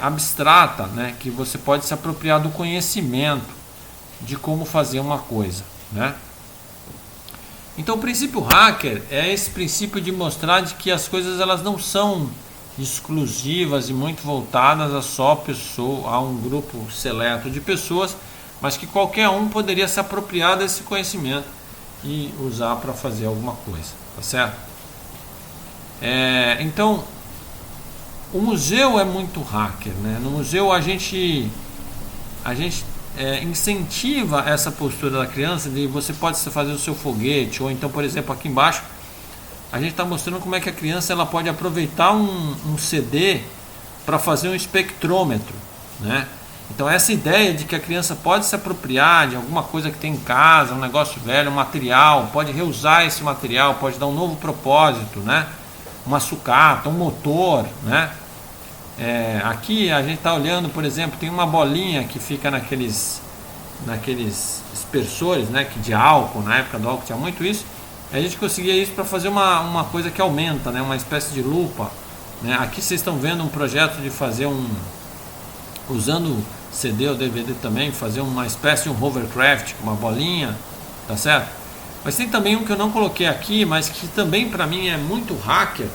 abstrata, né, que você pode se apropriar do conhecimento de como fazer uma coisa, né? Então o princípio hacker é esse princípio de mostrar de que as coisas elas não são exclusivas e muito voltadas a um grupo seleto de pessoas, mas que qualquer um poderia se apropriar desse conhecimento e usar para fazer alguma coisa, tá certo? Então o museu é muito hacker, né? No museu a gente incentiva essa postura da criança de você pode fazer o seu foguete, ou então, por exemplo, aqui embaixo a gente está mostrando como é que a criança ela pode aproveitar um CD para fazer um espectrômetro, né? Então essa ideia de que a criança pode se apropriar de alguma coisa que tem em casa, um negócio velho, um material, pode reusar esse material, pode dar um novo propósito, né? Uma sucata, um motor, né? Aqui a gente está olhando, por exemplo, tem uma bolinha que fica naqueles dispersores, né, que de álcool, na época do álcool tinha muito isso. A gente conseguia isso para fazer uma coisa que aumenta, né, uma espécie de lupa, né? Aqui vocês estão vendo um projeto de fazer usando CD ou DVD também, fazer uma espécie de um hovercraft com uma bolinha, tá certo? Mas tem também um que eu não coloquei aqui, mas que também para mim é muito hacker,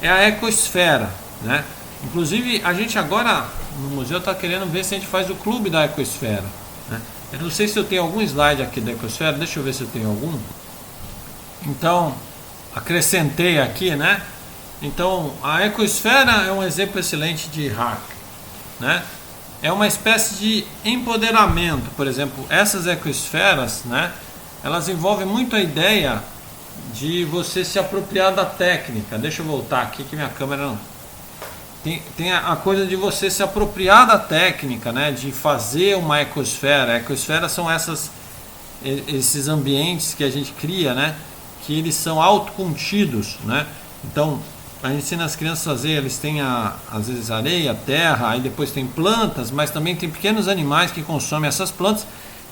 é a ecosfera, né? Inclusive a gente agora no museu está querendo ver se a gente faz o clube da ecosfera, né? Eu não sei se eu tenho algum slide aqui da ecosfera, deixa eu ver se eu tenho algum. Então acrescentei aqui, né? Então a ecosfera é um exemplo excelente de hack, né? É uma espécie de empoderamento. Por exemplo, essas ecosferas, né, elas envolvem muito a ideia de você se apropriar da técnica. Deixa eu voltar aqui que minha câmera não... Tem a coisa de você se apropriar da técnica, né, de fazer uma ecosfera. Ecosferas são esses ambientes que a gente cria, né, que eles são autocontidos, né? Então a gente ensina as crianças a fazer, eles têm às vezes areia, terra, aí depois tem plantas, mas também tem pequenos animais que consomem essas plantas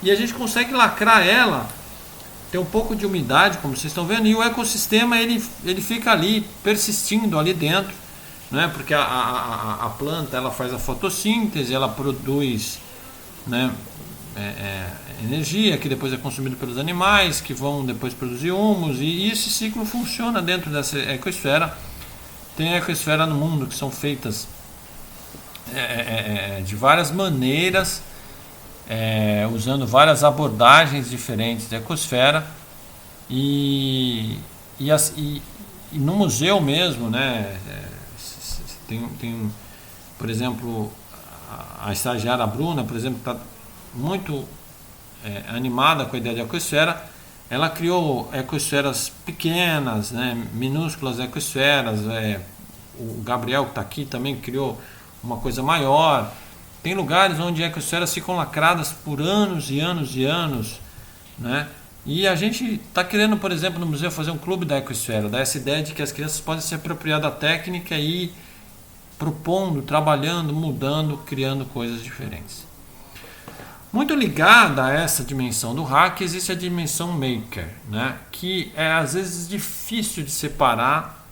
e a gente consegue lacrar ela, tem um pouco de umidade, como vocês estão vendo, e o ecossistema ele fica ali, persistindo ali dentro, né? Porque a planta ela faz a fotossíntese, ela produz, né, energia que depois é consumida pelos animais, que vão depois produzir humus, e esse ciclo funciona dentro dessa ecosfera. Tem ecosfera no mundo que são feitas de várias maneiras, usando várias abordagens diferentes da ecosfera e no museu mesmo, né, tem por exemplo, a estagiária Bruna, por exemplo, está muito animada com a ideia de ecosfera. Ela criou ecosferas pequenas, né, minúsculas ecosferas. O Gabriel que está aqui também criou uma coisa maior. Tem lugares onde ecosferas ficam lacradas por anos e anos e anos, né? E a gente está querendo, por exemplo, no museu fazer um clube da ecosfera, dar essa ideia de que as crianças podem se apropriar da técnica e ir propondo, trabalhando, mudando, criando coisas diferentes. Muito ligada a essa dimensão do hack existe a dimensão maker, né? Que é às vezes difícil de separar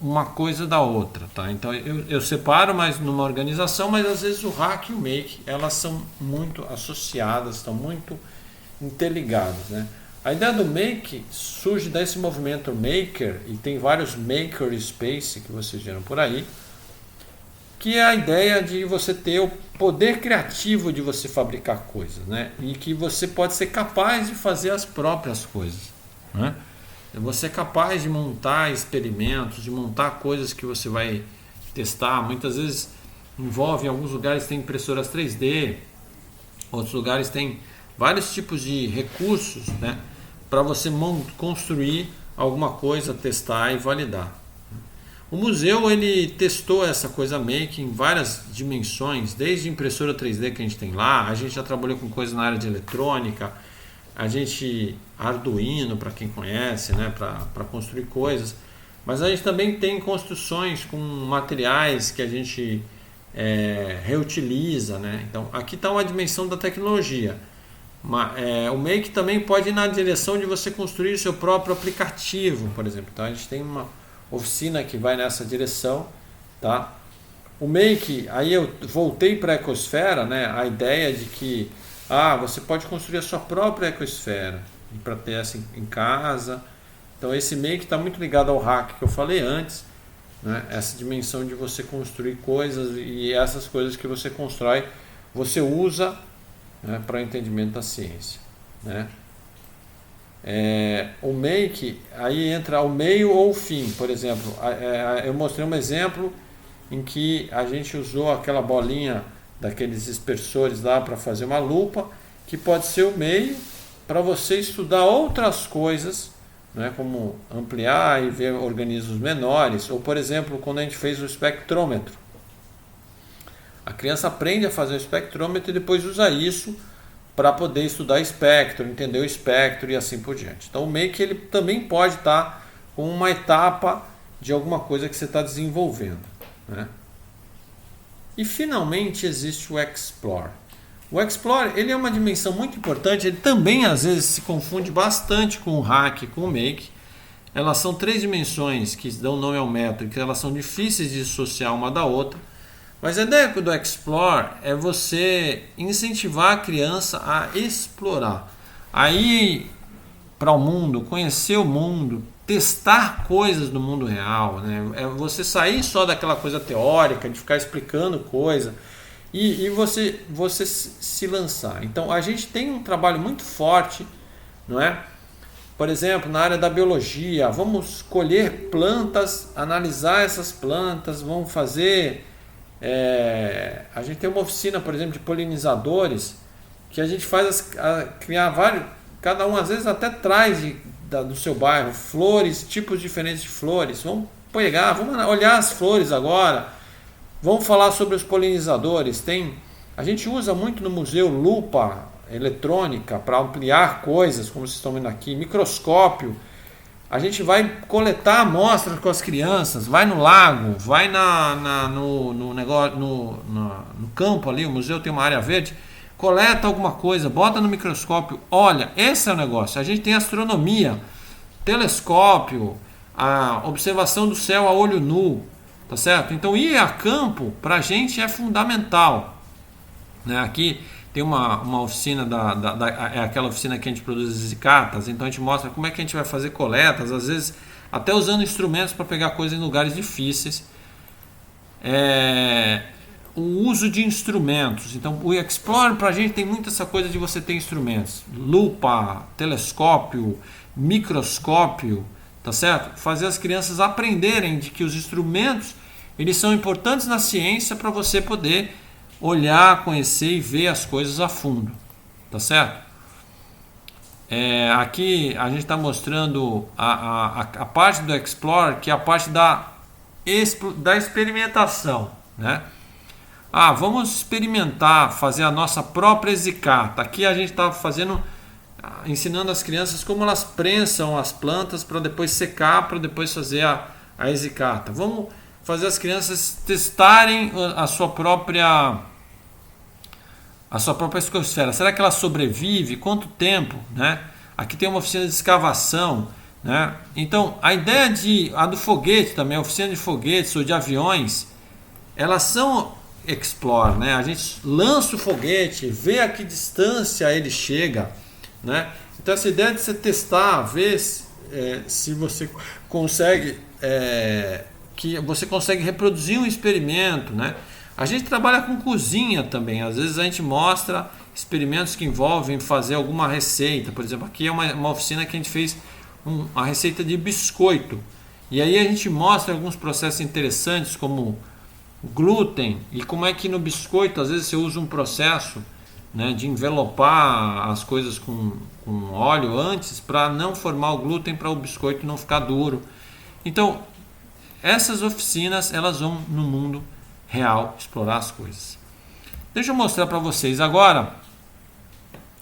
uma coisa da outra, tá? Então eu separo mais numa organização, mas às vezes o hack e o make elas são muito associadas, estão muito interligadas, né? A ideia do make surge desse movimento maker, e tem vários maker space que vocês viram por aí, que é a ideia de você ter o poder criativo de você fabricar coisas, né? E que você pode ser capaz de fazer as próprias coisas, né? Você é capaz de montar experimentos, de montar coisas que você vai testar. Muitas vezes envolve, em alguns lugares tem impressoras 3D, outros lugares tem vários tipos de recursos, né, para você construir alguma coisa, testar e validar. O museu ele testou essa coisa make em várias dimensões, desde impressora 3D que a gente tem lá, a gente já trabalhou com coisas na área de eletrônica, a gente Arduino, para quem conhece, né, para construir coisas, mas a gente também tem construções com materiais que a gente reutiliza, né? Então aqui está uma dimensão da tecnologia. O make também pode ir na direção de você construir seu próprio aplicativo, por exemplo. Então a gente tem uma oficina que vai nessa direção, tá? O Make, aí eu voltei para a ecosfera, né? A ideia de que você pode construir a sua própria ecosfera para ter essa em casa. Então esse Make está muito ligado ao hack que eu falei antes, né? Essa dimensão de você construir coisas, e essas coisas que você constrói, você usa, né, para o entendimento da ciência, né? O Make, aí entra o meio ou o fim. Por exemplo, eu mostrei um exemplo em que a gente usou aquela bolinha daqueles dispersores lá para fazer uma lupa, que pode ser o meio para você estudar outras coisas, né, como ampliar e ver organismos menores. Ou, por exemplo, quando a gente fez o espectrômetro, a criança aprende a fazer o espectrômetro e depois usa isso para poder estudar espectro, entender o espectro e assim por diante. Então o Make, ele também pode estar com uma etapa de alguma coisa que você está desenvolvendo, né? E finalmente existe o Explore. O Explore, ele é uma dimensão muito importante. Ele também às vezes se confunde bastante com o Hack, com o Make. Elas são 3 dimensões que dão nome ao método, que elas são difíceis de dissociar uma da outra. Mas a ideia do Explore é você incentivar a criança a explorar, a ir para o mundo, conhecer o mundo, testar coisas no mundo real, né? É você sair só daquela coisa teórica, de ficar explicando coisa, e você se lançar. Então a gente tem um trabalho muito forte, não é? Por exemplo, na área da biologia, vamos colher plantas, analisar essas plantas, vamos fazer... a gente tem uma oficina, por exemplo, de polinizadores, que a gente faz criar vários, cada um às vezes até traz do seu bairro flores, tipos diferentes de flores. Vamos pegar, vamos olhar as flores agora, vamos falar sobre os polinizadores. A gente usa muito no museu lupa eletrônica para ampliar coisas, como vocês estão vendo aqui, microscópio. A gente vai coletar amostras com as crianças, vai no lago, vai no campo ali, o museu tem uma área verde, coleta alguma coisa, bota no microscópio, olha, esse é o negócio. A gente tem astronomia, telescópio, a observação do céu a olho nu, tá certo? Então ir a campo pra gente é fundamental, né? Aqui tem uma oficina é aquela oficina que a gente produz as zicatas, então a gente mostra como é que a gente vai fazer coletas, às vezes até usando instrumentos para pegar coisas em lugares difíceis. O uso de instrumentos. Então o Explore para a gente tem muito essa coisa de você ter instrumentos, lupa, telescópio, microscópio, tá certo? Fazer as crianças aprenderem de que os instrumentos, eles são importantes na ciência para você poder olhar, conhecer e ver as coisas a fundo, tá certo? Aqui a gente está mostrando a parte do Explore, que é a parte da experimentação, né? Vamos experimentar, fazer a nossa própria zicata. Aqui a gente está ensinando as crianças como elas prensam as plantas para depois secar, para depois fazer a zicata. Vamos fazer as crianças testarem a sua própria ecosfera. Será que ela sobrevive? Quanto tempo, né? Aqui tem uma oficina de escavação, né? Então a ideia do foguete também, a oficina de foguetes ou de aviões, elas são Explore, né? A gente lança o foguete, vê a que distância ele chega, né? Então essa ideia de você testar, ver se você consegue reproduzir um experimento, né? A gente trabalha com cozinha também. Às vezes a gente mostra experimentos que envolvem fazer alguma receita. Por exemplo, aqui é uma oficina que a gente fez uma receita de biscoito. E aí a gente mostra alguns processos interessantes como glúten e como é que no biscoito às vezes você usa um processo, né, de envelopar as coisas com óleo antes para não formar o glúten, para o biscoito não ficar duro. Então essas oficinas, elas vão no mundo real explorar as coisas. Deixa eu mostrar para vocês agora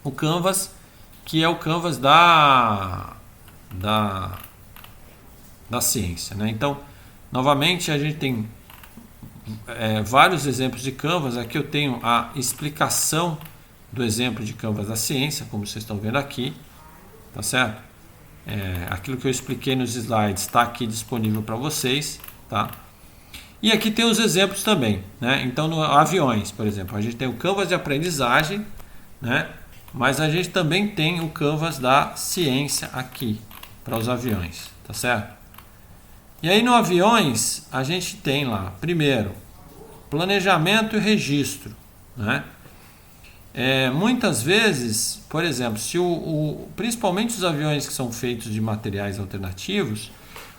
o Canvas, que é o Canvas da ciência, né? Então, novamente, a gente tem vários exemplos de Canvas. Aqui eu tenho a explicação do exemplo de Canvas da ciência, como vocês estão vendo aqui, tá certo? Aquilo que eu expliquei nos slides está aqui disponível para vocês, tá? E aqui tem os exemplos também, né? Então, no aviões, por exemplo, a gente tem o Canvas de aprendizagem, né? Mas a gente também tem o Canvas da ciência aqui para os aviões, tá certo? E aí no aviões a gente tem lá, primeiro, planejamento e registro, né? Muitas vezes, por exemplo, se principalmente os aviões que são feitos de materiais alternativos,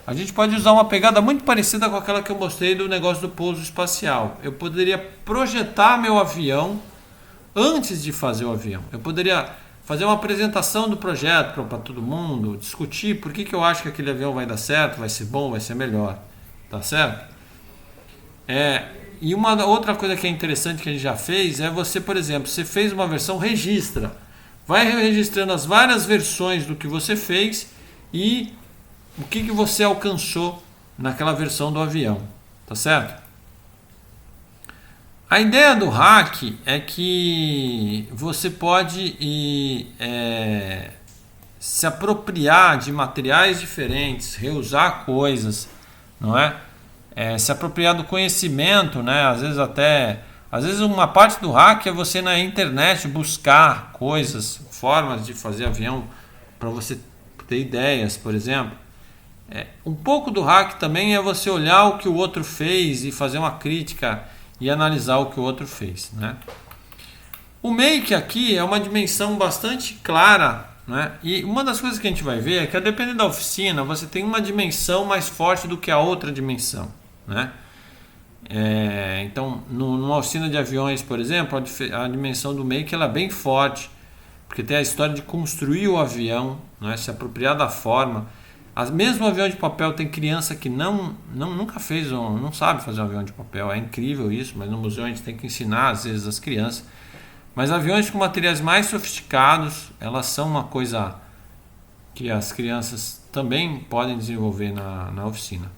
a gente pode usar uma pegada muito parecida com aquela que eu mostrei do negócio do pouso espacial. Eu poderia projetar meu avião antes de fazer o avião. Eu poderia fazer uma apresentação do projeto para todo mundo, discutir por que eu acho que aquele avião vai dar certo, vai ser bom, vai ser melhor. Tá certo? E uma outra coisa que é interessante que a gente já fez é você, por exemplo, você fez uma versão, registra. Vai registrando as várias versões do que você fez e o que você alcançou naquela versão do avião. Tá certo? A ideia do hack é que você pode se apropriar de materiais diferentes, reusar coisas, não é? Se apropriar do conhecimento, né? Às vezes uma parte do hack é você na internet buscar coisas, formas de fazer avião para você ter ideias, por exemplo. Um pouco do hack também é você olhar o que o outro fez e fazer uma crítica e analisar o que o outro fez, né? O make aqui é uma dimensão bastante clara, né? E uma das coisas que a gente vai ver é que, dependendo da oficina, você tem uma dimensão mais forte do que a outra dimensão, né? Então, numa oficina de aviões, por exemplo, a dimensão do make ela é bem forte, porque tem a história de construir o avião, né? Se apropriar da forma. Mesmo o avião de papel, tem criança que nunca fez, não sabe fazer um avião de papel. É incrível isso, mas no museu a gente tem que ensinar às vezes as crianças. Mas aviões com materiais mais sofisticados, elas são uma coisa que as crianças também podem desenvolver na oficina.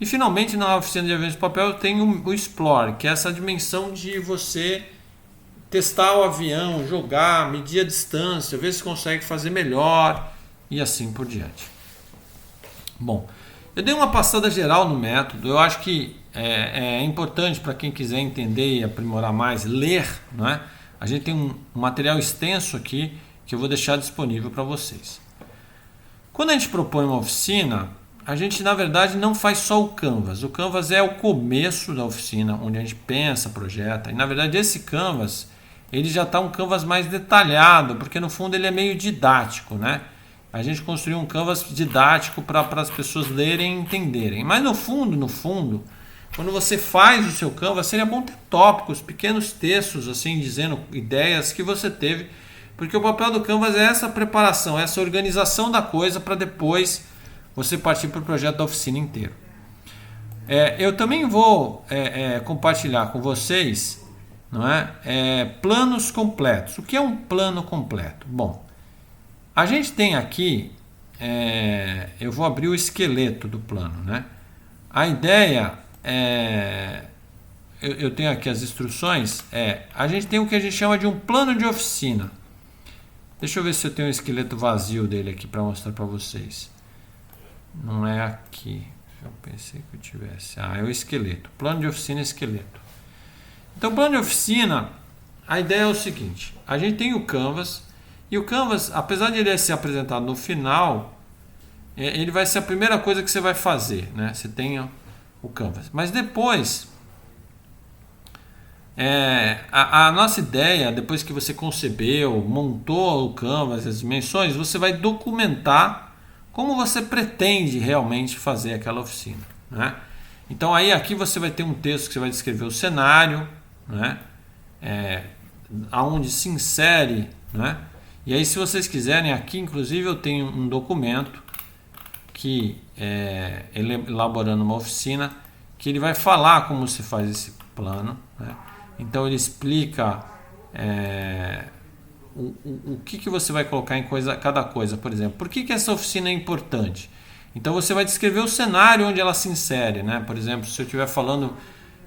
E finalmente, na oficina de aviões de papel tem o Explore, que é essa dimensão de você testar o avião, jogar, medir a distância, ver se consegue fazer melhor e assim por diante. Bom, eu dei uma passada geral no método. Eu acho que é importante para quem quiser entender e aprimorar mais, ler, não é? A gente tem um material extenso aqui que eu vou deixar disponível para vocês. Quando a gente propõe uma oficina, a gente na verdade não faz só o Canvas. O Canvas é o começo da oficina, onde a gente pensa, projeta. E na verdade esse Canvas, ele já está um Canvas mais detalhado, porque no fundo ele é meio didático, né? A gente construiu um Canvas didático para as pessoas lerem e entenderem. Mas no fundo, quando você faz o seu Canvas, seria bom ter tópicos, pequenos textos, assim, dizendo ideias que você teve. Porque o papel do Canvas é essa preparação, essa organização da coisa para depois você partir para o projeto da oficina inteiro. Eu também vou compartilhar com vocês, não planos completos. O que é um plano completo? Bom, a gente tem aqui, eu vou abrir o esqueleto do plano, né? A ideia eu tenho aqui as instruções, a gente tem o que a gente chama de um plano de oficina. Deixa eu ver se eu tenho um esqueleto vazio dele aqui para mostrar para vocês. Não é aqui, eu pensei que eu tivesse. É o esqueleto, plano de oficina e esqueleto. Então, plano de oficina, a ideia é o seguinte, a gente tem o Canvas. E o Canvas, apesar de ele ser apresentado no final, ele vai ser a primeira coisa que você vai fazer, né? Você tem o Canvas. Mas depois, a nossa ideia, depois que você concebeu, montou o Canvas, as dimensões, você vai documentar como você pretende realmente fazer aquela oficina, né? Então aí aqui você vai ter um texto que você vai descrever o cenário, né? Aonde se insere, né? E aí, se vocês quiserem, aqui inclusive eu tenho um documento que elaborando uma oficina, que ele vai falar como se faz esse plano, né? Então ele explica o que você vai colocar em cada coisa. Por exemplo, por que essa oficina é importante? Então você vai descrever o cenário onde ela se insere, né? Por exemplo, se eu estiver falando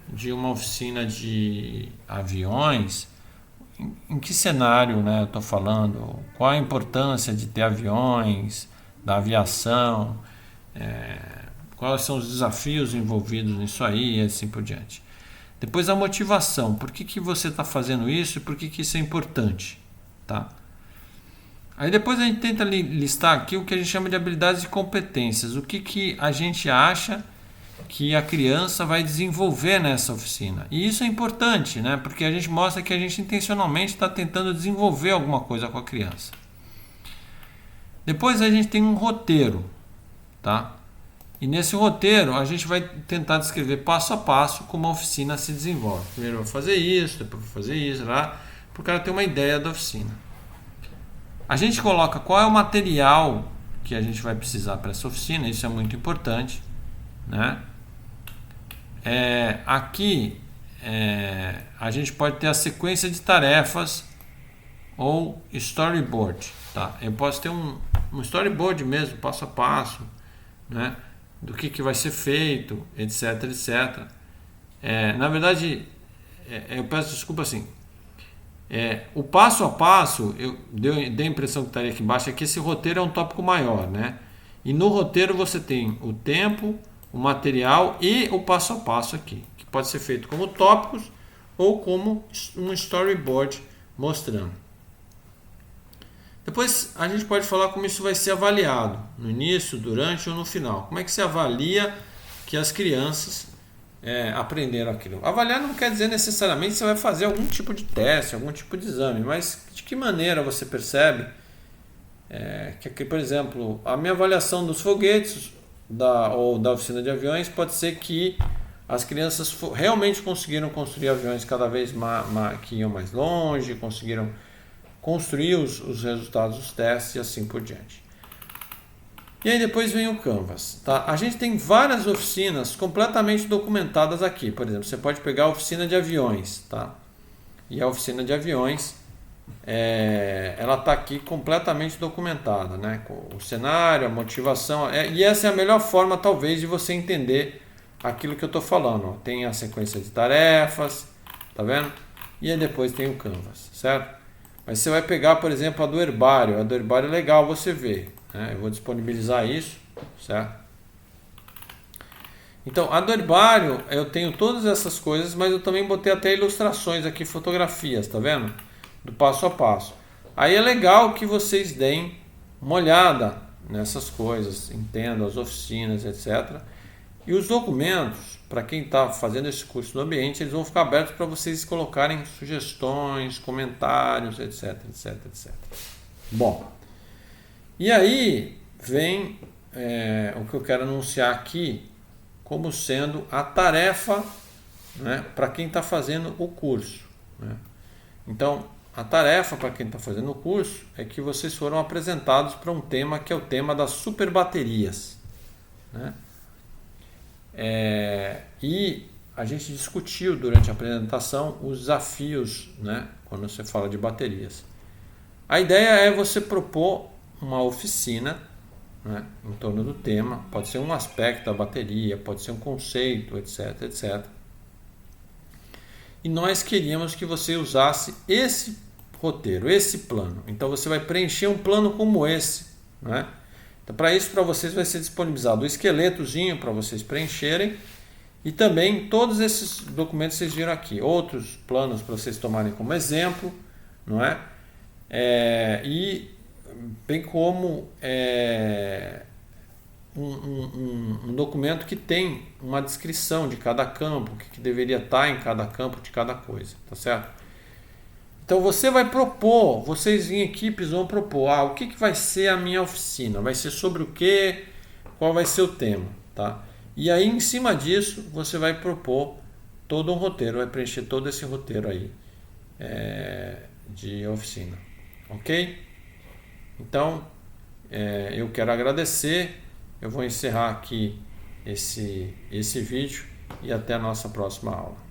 de uma oficina de aviões, em que cenário, né, eu estou falando? Qual a importância de ter aviões, da aviação? quais são os desafios envolvidos nisso aí e assim por diante. Depois a motivação, por que você está fazendo isso e por que isso é importante, tá? Aí depois a gente tenta listar aqui o que a gente chama de habilidades e competências, o que a gente acha que a criança vai desenvolver nessa oficina. E isso é importante, né? Porque a gente mostra que a gente intencionalmente está tentando desenvolver alguma coisa com a criança. Depois a gente tem um roteiro, tá? E nesse roteiro a gente vai tentar descrever passo a passo como a oficina se desenvolve. Primeiro eu vou fazer isso, depois eu vou fazer isso, lá, para o cara ter uma ideia da oficina. A gente coloca qual é o material que a gente vai precisar para essa oficina, isso é muito importante, né? Aqui a gente pode ter a sequência de tarefas ou storyboard, tá? Eu posso ter um storyboard mesmo, passo a passo, né? Do que vai ser feito, etc, etc. Na verdade, eu peço desculpa assim. O passo a passo, eu dei a impressão que estaria aqui embaixo, é que esse roteiro é um tópico maior, né? E no roteiro você tem o tempo, o material e o passo a passo aqui, que pode ser feito como tópicos ou como um storyboard mostrando. Depois a gente pode falar como isso vai ser avaliado, no início, durante ou no final. Como é que se avalia que as crianças aprenderam aquilo? Avaliar não quer dizer necessariamente que você vai fazer algum tipo de teste, algum tipo de exame, mas de que maneira você percebe que, por exemplo, a minha avaliação dos foguetes ou da oficina de aviões pode ser que as crianças realmente conseguiram construir aviões cada vez que iam mais longe, conseguiram construir os resultados dos testes e assim por diante. E aí depois vem o Canvas. Tá? A gente tem várias oficinas completamente documentadas aqui. Por exemplo, você pode pegar a oficina de aviões. Tá? E a oficina de aviões, ela está aqui completamente documentada, né? Com o cenário, a motivação. E essa é a melhor forma, talvez, de você entender aquilo que eu estou falando. Ó. Tem a sequência de tarefas, tá vendo? E aí depois tem o Canvas, certo? Mas você vai pegar, por exemplo, a do herbário. A do herbário é legal você ver. Né? Eu vou disponibilizar isso, certo? Então, a do herbário, eu tenho todas essas coisas, mas eu também botei até ilustrações aqui, fotografias, tá vendo? Do passo a passo. Aí é legal que vocês deem uma olhada nessas coisas, entendam as oficinas, etc. E os documentos, para quem está fazendo esse curso no ambiente, eles vão ficar abertos para vocês colocarem sugestões, comentários, etc, etc, etc. Bom, e aí vem o que eu quero anunciar aqui como sendo a tarefa, né, para quem está fazendo o curso. Né? Então, a tarefa para quem está fazendo o curso é que vocês foram apresentados para um tema que é o tema das superbaterias. Né? E a gente discutiu durante a apresentação os desafios, né, quando você fala de baterias. A ideia é você propor uma oficina, né, em torno do tema, pode ser um aspecto da bateria, pode ser um conceito, etc, etc. E nós queríamos que você usasse esse roteiro, esse plano. Então você vai preencher um plano como esse, né? Então, para isso, para vocês vai ser disponibilizado o esqueletozinho para vocês preencherem e também todos esses documentos que vocês viram aqui, outros planos para vocês tomarem como exemplo, não é? E bem como um documento que tem uma descrição de cada campo, o que deveria estar em cada campo de cada coisa, tá certo? Então você vai propor, vocês em equipes vão propor, o que vai ser a minha oficina? Vai ser sobre o quê? Qual vai ser o tema? Tá? E aí em cima disso você vai propor todo um roteiro, vai preencher todo esse roteiro aí de oficina. Ok? Então eu quero agradecer, eu vou encerrar aqui esse vídeo e até a nossa próxima aula.